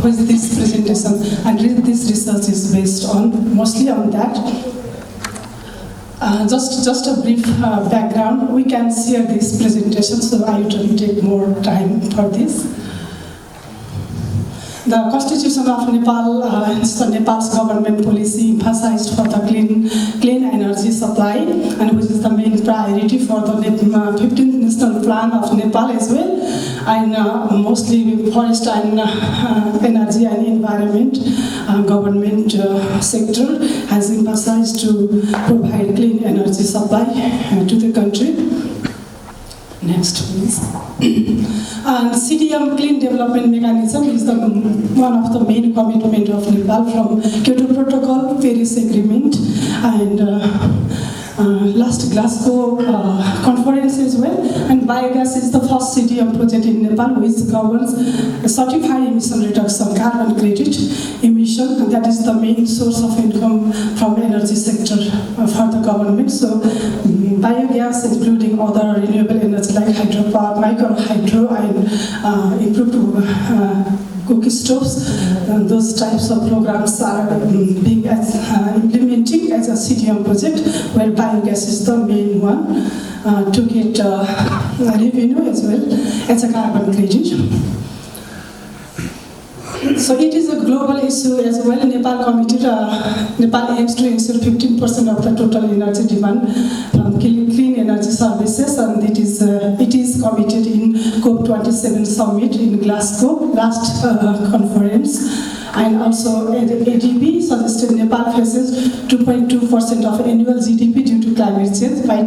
is this presentation, and this research is based on, mostly on that. Just a brief background. We can share this presentation, so I usually take more time for this. The Constitution of Nepal, Nepal's government policy emphasized for the clean energy supply, and which is the main priority for the 15th National Plan of Nepal as well, and mostly forest and energy and environment government sector has emphasized to provide clean energy supply to the country. Next, please. And CDM, Clean Development Mechanism, is one of the main commitment of Nepal from Kyoto Protocol, Paris Agreement, and last Glasgow conference as well. And biogas is the first CDM project in Nepal which governs certified emission reduction, carbon credit emission, and that is the main source of income from energy sector for the government. So biogas, including other renewable energy like hydropower, micro-hydro, and improved cook stoves, those types of programs are being implementing as a CDM project, where biogas is the main one to get revenue as well as a carbon credit. So it is a global issue as well. Nepal aims to ensure 15% of the total energy demand from clean energy services, and it is committed in COP27 summit in Glasgow, last conference. And also ADB suggested Nepal faces 2.2% of annual GDP due to climate change by